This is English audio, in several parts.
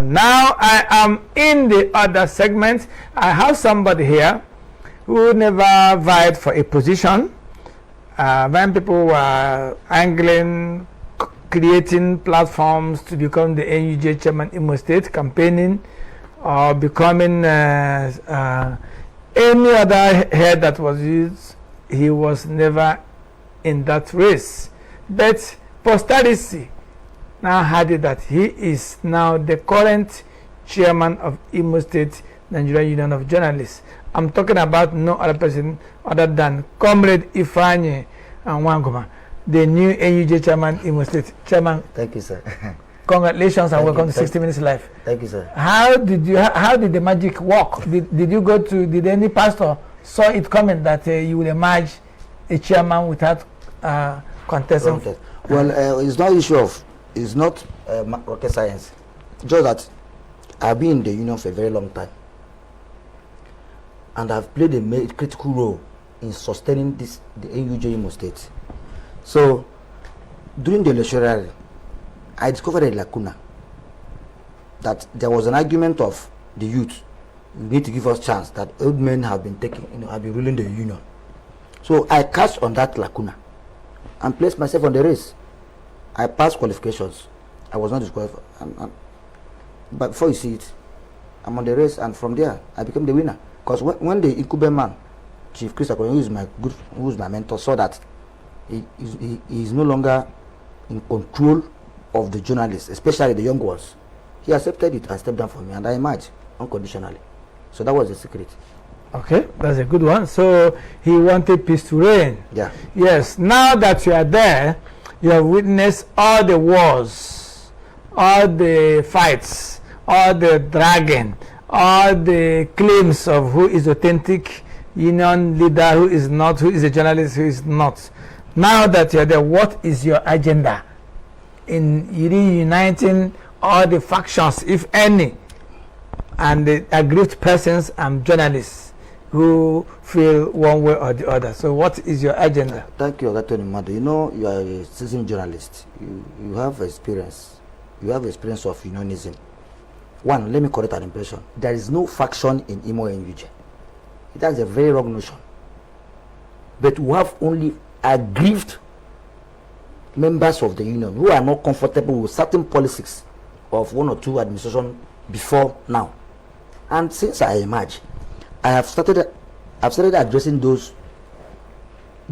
Now I am in the other segment. I have somebody here who never vied for a position. When people were angling, creating platforms to become the NUJ Chairman.Imo State, campaigning, or becoming any other head that was used, he was never in that race. But posterity now had it that he is now the current chairman of Imo State Nigerian Union of Journalists. I'm talking about no other person other than Comrade Ifeanyi Nwangoma, the new NUJ chairman Imo State. Chairman, thank you, sir. Congratulations and welcome to 60 Minutes Live. Thank you, sir. How did the magic work? Did you go to, did any pastor saw it coming that you will emerge a chairman without contesting? Well, it's not issue of, it's not rocket science. Just that I've been in the union for a very long time, and I've played a critical role in sustaining the NUJ Imo State. So during the electoral, I discovered a lacuna, that there was an argument of the youth, you need to give us chance, that old men have been have been ruling the union. So I cast on that lacuna and placed myself on the race. I passed qualifications. I was not disqualified. But before you see it, I'm on the race, and from there I became the winner. Because when the incumbent man, Chief Chris Akon, who is my mentor, saw that he is no longer in control of the journalists, especially the young ones, he accepted it and stepped down for me, and I emerged unconditionally. So that was the secret. Okay, that's a good one. So he wanted peace to reign. Yeah. Yes. Now that you are there, you have witnessed all the wars, all the fights, all the dragging, all the claims of who is authentic union leader, who is not, who is a journalist, who is not. Now that you are there, what is your agenda in reuniting all the factions, if any, and the aggrieved persons and journalists who feel one way or the other? So what is your agenda? Thank you, Dr. Nimado. You know, you are a seasoned journalist. You have experience. You have experience of unionism. One, let me correct an impression. There is no faction in Imo and NUJ. That's a very wrong notion. But we have only aggrieved members of the union who are not comfortable with certain policies of one or two administration before now. And since I emerged, I've started addressing those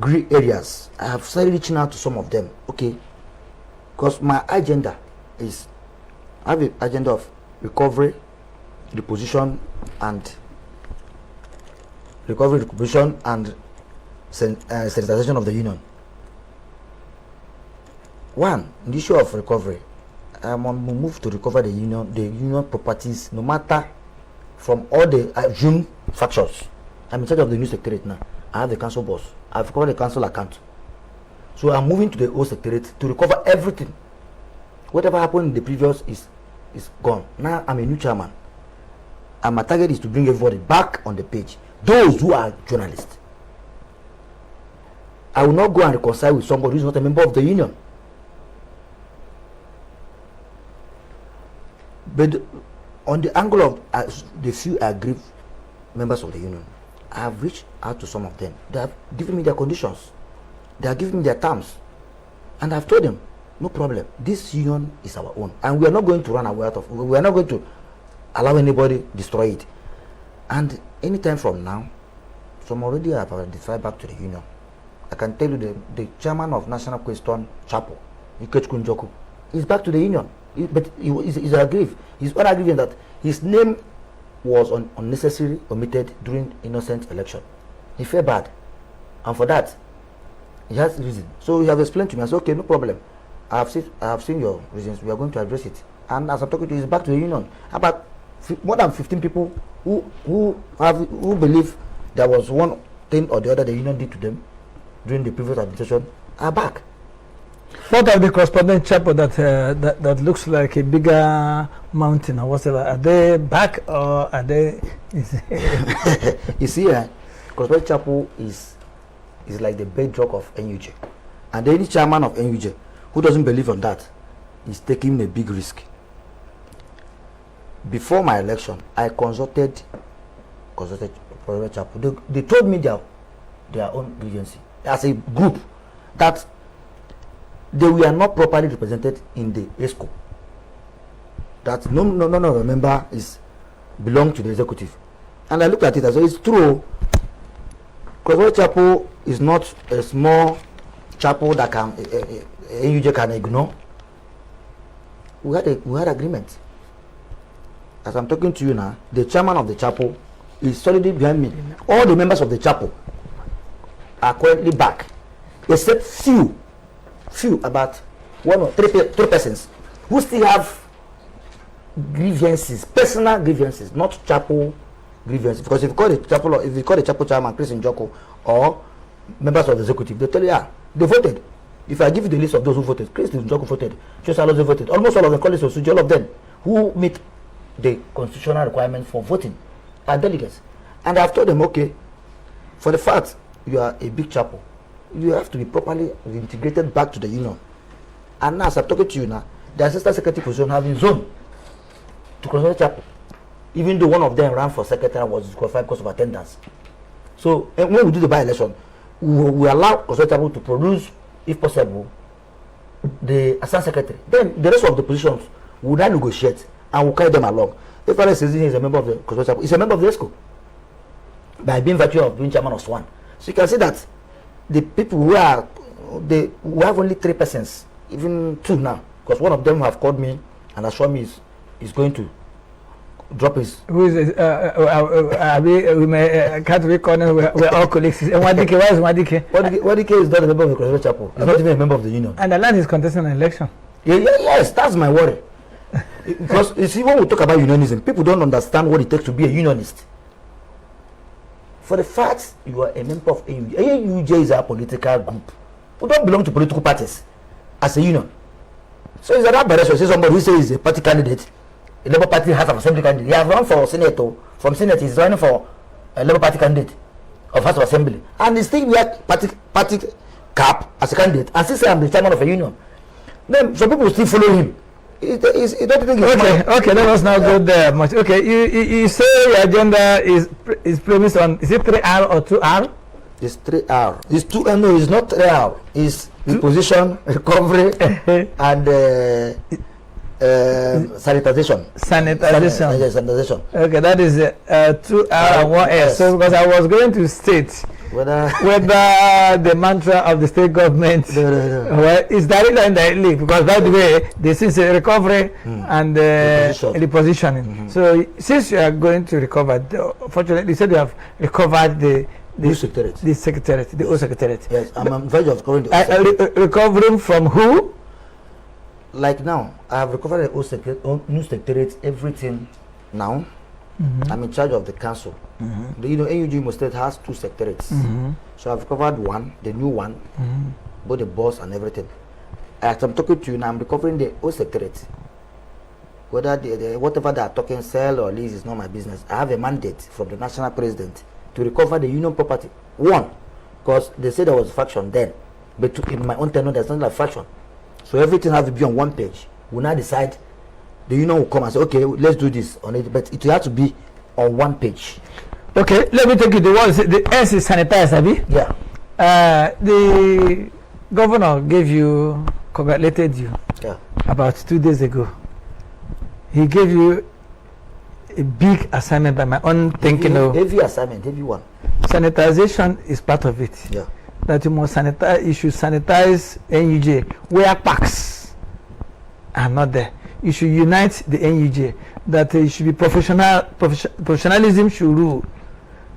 gray areas. I have started reaching out to some of them. Okay, because my agenda is, I have an agenda of recovery, reposition, and sensitization of the union. One, in the issue of recovery, I'm on the move to recover the union properties, no matter from all the assumed factions. I'm in charge of the new secretariat now. I have the council boss. I've recovered the council account. So I'm moving to the old secretariat to recover everything. Whatever happened in the previous is gone. Now I'm a new chairman, and my target is to bring everybody back on the page. Those who are journalists. I will not go and reconcile with somebody who is not a member of the union. But on the angle of the few aggrieved members of the union, I have reached out to some of them. They have given me their conditions. They are giving me their terms. And I've told them, no problem. This union is our own. And we are not going to run away out of it. We are not going to allow anybody destroy it. And anytime from now, some already have identified back to the union. I can tell you the chairman of National Question Chapel, Ikechukwu Njoku, is back to the union. But he's aggrieved. He's unaggrieved that his name was unnecessarily omitted during innocent election. He felt bad, and for that, he has reason. So he has explained to me. I said, okay, no problem. I have seen your reasons. We are going to address it. And as I'm talking to you, he's back to the union. About more than 15 people who believe there was one thing or the other the union did to them during the previous administration are back. What of the correspondent chapel that looks like a bigger mountain or whatever? Are they back or are they? You see, correspondent chapel is like the bedrock of NUJ, and any chairman of NUJ who doesn't believe on that is taking a big risk. before my election, I consulted Professor Chapo. They told me their own grievances as a group that they were not properly represented in the ESCO. That none of the member belong to the executive. And I looked at it as it's true. Professor Chapo is not a small Chapo that NUJ can ignore. We had agreement. As I'm talking to you now, the chairman of the Chapo is solidly behind me. All the members of the Chapo are currently back, except few, about 1 or 3 persons who still have grievances, personal grievances, not Chapo grievances. Because if you call the Chapo chairman Chris Njoko or members of the executive, they tell you, they voted. If I give you the list of those who voted, Chris Njoko voted, Chosalozo voted, almost all of the colleagues of Suji, all of them who meet the constitutional requirements for voting are delegates. And I've told them, okay, for the fact you are a big Chapo, you have to be properly integrated back to the union. And now, as I'm talking to you now, the assistant secretary position have been zoned to Professor Chapo, even though one of them ran for secretary and was disqualified because of attendance. So when we do the by-election, we allow Professor Chapo to produce, if possible, the assistant secretary. Then the rest of the positions will now negotiate and will carry them along. If Alex says he is a member of the Professor Chapo, he's a member of the ESCO by being virtue of being chairman of SWAN. So you can see that the people we have only 3 persons, even 2 now, because one of them have called me and assured me is going to drop his. Who is it? Can't we call him? We're all colleagues. Wadike, why is Wadike? Wadike is not a member of the Professor Chapo. He's not even a member of the union. And the land is contesting an election. Yes, that's my worry. Because you see, when we talk about unionism, people don't understand what it takes to be a unionist. For the fact you are a member of NUJ, NUJ is a political group. We don't belong to political parties as a union. So is that aberration? Say somebody who says he's a party candidate, a Labour Party House of Assembly candidate. He has run for senator. From Senate, he's running for a Labour Party candidate of House of Assembly, and he still wear party cap as a candidate, and still say I'm the chairman of a union. Then some people still follow him. It don't think okay, let us now go there much. Okay, you say your agenda is premised on, is it 3R or 2R? It's 3R. It's 2R. No, it's not 3R. It's reposition, recovery, and sanitization. Sanitization. Okay, that is 2R and 1S. Yes. So because I was going to state whether the mantra of the state government well, is directly or indirectly, because by the way, this is a recovery and repositioning. So since you are going to recover, fortunately you said you have recovered the secretariat, the old secretariat. Yes, I'm on verge of recovering the recovering from who? Like now, I have recovered the new secretariat, everything now. I'm in charge of the council. NUJ State has 2 secretariats. So I've recovered one, the new one, both the boss and everything. As I'm talking to you now, I'm recovering the old secretariat. Whether whatever they are talking, sell or lease, is not my business. I have a mandate from the national president to recover the union property. One, because they said there was faction then, but in my own tenure, there's not like faction. So everything has to be on one page. We now decide. The union will come and say, okay, let's do this on it, but it will have to be on one page. Okay, let me take you the ones. The S is sanitized, Abi. Yeah. The governor congratulated you. Yeah. About 2 days ago. He gave you a big assignment by my own thinking. Heavy assignment, heavy one. Sanitization is part of it. Yeah. That you should sanitize NUJ where packs are not there. You should unite the NUJ. That it should be professionalism should rule,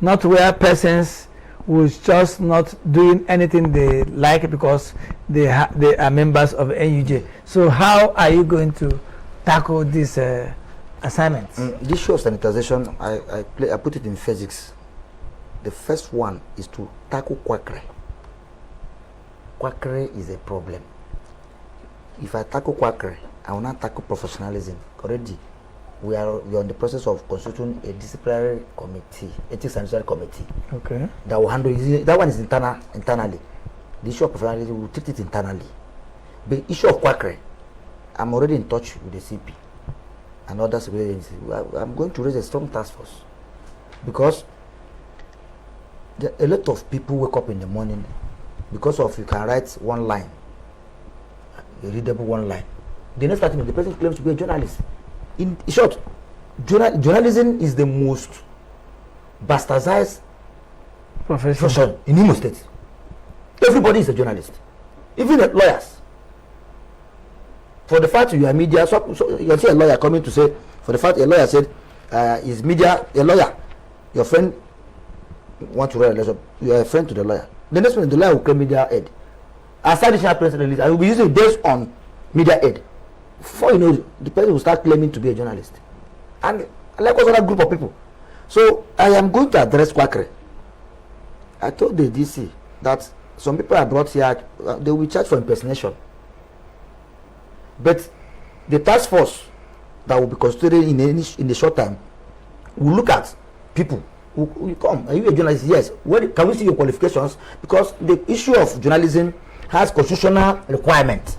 not where persons who just not doing anything they like because they are members of NUJ. So how are you going to tackle this assignment? The issue of sanitization, I put it in physics. The first one is to tackle quackery. Quackery is a problem. If I tackle quackery, I will not tackle professionalism. Already, we are in the process of constituting a disciplinary committee, ethics and disciplinary committee. Okay. That will handle it. That one is internally. The issue of professionalism, we will treat it internally. The issue of quackery, I'm already in touch with the CP. and other security agencies, I'm going to raise a strong task force, because a lot of people wake up in the morning because of you can write one line, a readable one line. The next 30 minutes, the person claims to be a journalist. In short, journalism is the most bastardized profession in Imo State. Everybody is a journalist, even the lawyers. For the fact you are media, so you can see a lawyer coming to say, for the fact a lawyer said, is media a lawyer? Your friend want to write a letter, you are a friend to the lawyer. The next minute, the lawyer will claim media aid. As additional press release, I will be using it based on media aid. Before you know, the person will start claiming to be a journalist. And like also that group of people. So I am going to address quackery. I told the DC that some people are brought here, they will charge for impersonation. But the task force that will be constituted in the short time will look at people who come. Are you a journalist? Yes. Can we see your qualifications? Because the issue of journalism has constitutional requirements.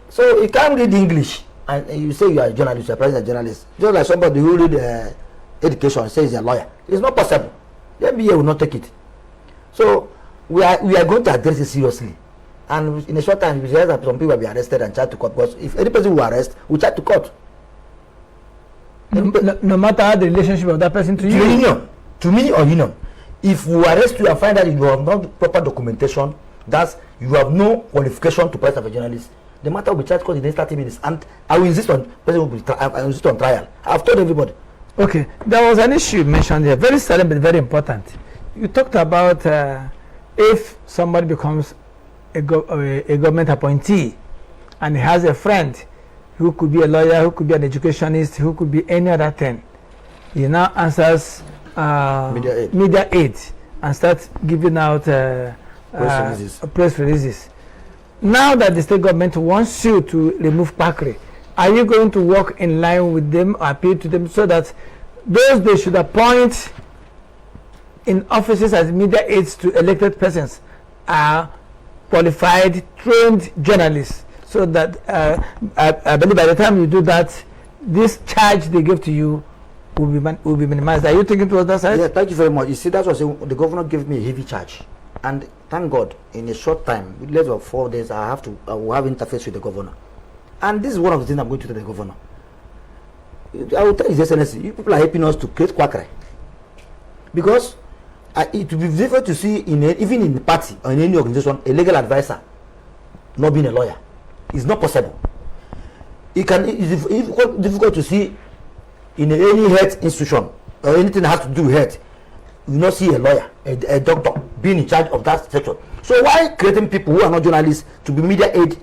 So you can't read English and you say you are a journalist, you are a journalist. Just like somebody who read education and says he's a lawyer. It's not possible. The MBA will not take it. So we are going to address it seriously. And in a short time, we realize that some people will be arrested and charged to court. Because if any person will arrest, we charge to court. No matter how the relationship of that person to you. Union, to me or union. If we arrest you and find that you have not proper documentation, that you have no qualification to press as a journalist, the matter will be charged court in the next 30 minutes. And I will insist on person will be I will insist on trial. I've told everybody. Okay, there was an issue mentioned here, very sudden but very important. You talked about if somebody becomes a government appointee and he has a friend who could be a lawyer, who could be an educationist, who could be any other thing, he now answers media aid and starts giving out press releases. Now that the state government wants you to remove quackery, are you going to work in line with them or appeal to them so that those they should appoint in offices as media aids to elected persons are qualified, trained journalists, so that I believe by the time you do that, this charge they give to you will be minimized. Are you thinking towards that side? Yeah, thank you very much. You see, that's what the governor gave me a heavy charge, and thank God, in a short time, less than 4 days, I will have interface with the governor, and this is one of the things I'm going to tell the governor. I will tell His Excellency, you people are helping us to create quackery, because it will be difficult to see even in the party or in any organization a legal advisor not being a lawyer. It's not possible. It's difficult to see in any health institution or anything that has to do with health, you not see a lawyer, a doctor being in charge of that section. So why creating people who are not journalists to be media aid,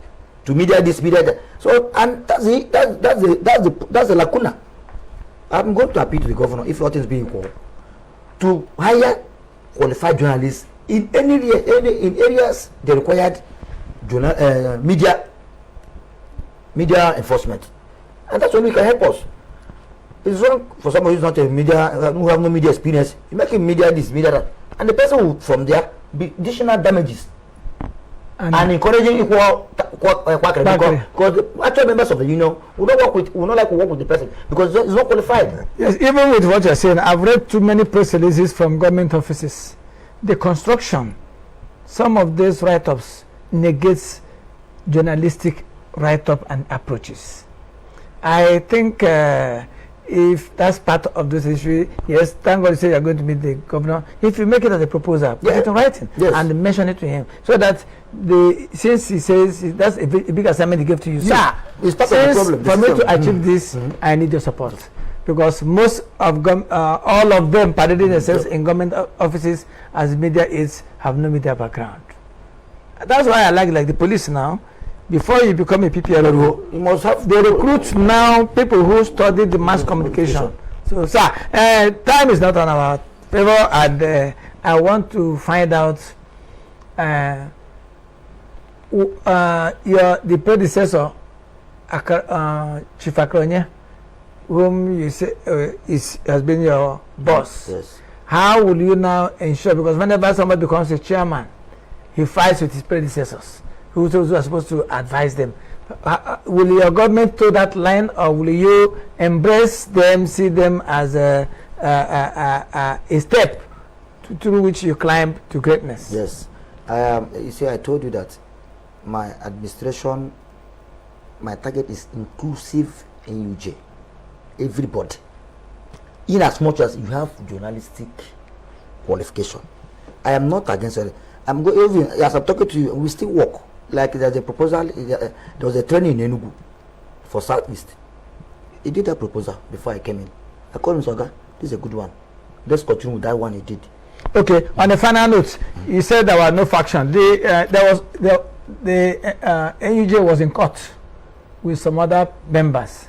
to media this, media that? So, and that's the lacuna. I'm going to appeal to the governor, if not is being equal, to hire qualified journalists in in areas they required media enforcement, and that's when we can help us. It's wrong for somebody who's not a media, who have no media experience. You make him media this, media that, and the person will from there be additional damages and encouraging equal quackery, because the actual members of the union will not like to work with the person because it's not qualified. Yes, even with what you're saying, I've read too many press releases from government offices. The construction, some of these write-ups negates journalistic write-up and approaches. I think if that's part of this issue, yes, thank God you say you're going to meet the governor. If you make it as a proposal, put it in writing and mention it to him, so that since he says that's a big assignment he gave to you, sir, it's part of the problem. For me to achieve this, I need your support, because most of all of them parading themselves in government offices as media aides have no media background. That's why I like the police now. Before you become a PPLO, you must have, they recruit now people who study the mass communication. So, sir, time is not on our favor, and I want to find out the predecessor, Chief Akronye, whom you say has been your boss. Yes. How will you now ensure, because whenever somebody becomes a chairman, he fights with his predecessors, who are supposed to advise them. will your government toe that line, or will you embrace them, see them as a step through which you climb to greatness? Yes. You see, I told you that my administration, my target is inclusive NUJ. Everybody. In as much as you have journalistic qualification. I am not against it. I'm going, even as I'm talking to you, we still work. Like there's a proposal, there was a training in Enugu for Southeast. He did that proposal before I came in. I called him, Soga, this is a good one. Let's continue with that one he did. Okay, on the final note, you said there were no faction. The NUJ was in court with some other members,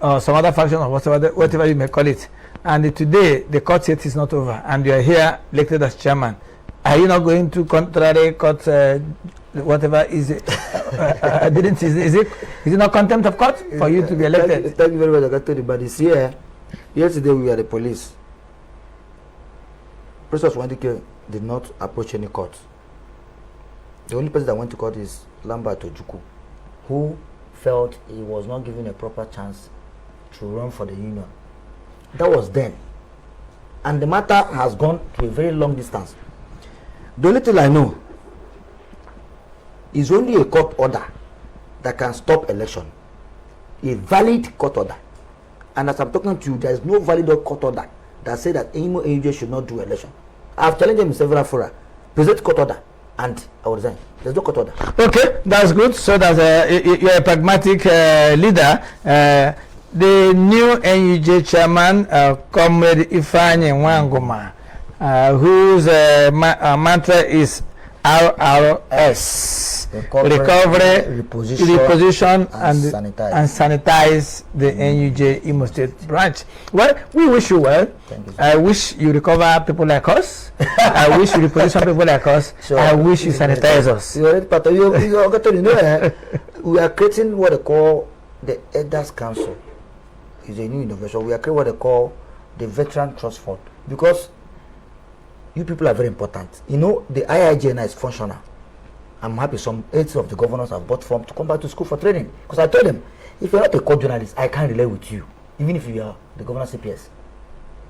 or some other faction, or whatever you may call it. And today, the court said it's not over, and you are here elected as chairman. Are you not going to contrary court, whatever is it? Is it not contempt of court for you to be elected? Thank you very much, Dr. But this year, yesterday we were the police. Professor Wandike did not approach any court. The only person that went to court is Lambert Ojukwu, who felt he was not given a proper chance to run for the union. That was then. And the matter has gone to a very long distance. The only thing I know is only a court order that can stop election. A valid court order. And as I'm talking to you, there is no valid court order that says that Imo NUJ should not do election. I've challenged them in several fora. Present court order, and I will resign. There's no court order. Okay, that's good. So that's you're a pragmatic leader. The new NUJ chairman, Comrade Ifeanyi Nwanguma, whose mantra is RRS, recovery, reposition and sanitize the NUJ Imo State branch. Well, we wish you well. Thank you, I wish you recover people like us. I wish you reposition people like us. Sure. I wish you sanitize us. We are creating what they call the Elders Council. It's a new innovation. We are creating what they call the Veteran Trust Fund, because you people are very important. You know, the IIJ now is functional. I'm happy some 8 of the governors have bought form to come back to school for training. Because I told them, if you're not a court journalist, I can't relate with you, even if you are the governor CPS.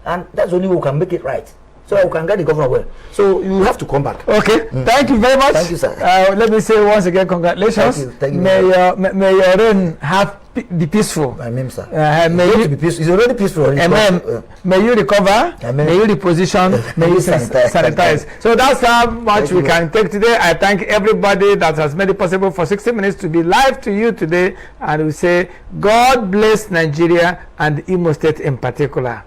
And that's the only way we can make it right. So we can get the governor well. So you have to come back. Okay. Thank you very much. Thank you, sir. Let me say once again, congratulations. Thank you. May your reign be peaceful. Amen, sir. May you be peaceful. It's already peaceful. Amen. May you recover. Amen. May you reposition. May you sanitize. So that's how much we can take today. I thank everybody that has made it possible for 60 minutes to be live to you today. And we say, God bless Nigeria and Imo State in particular.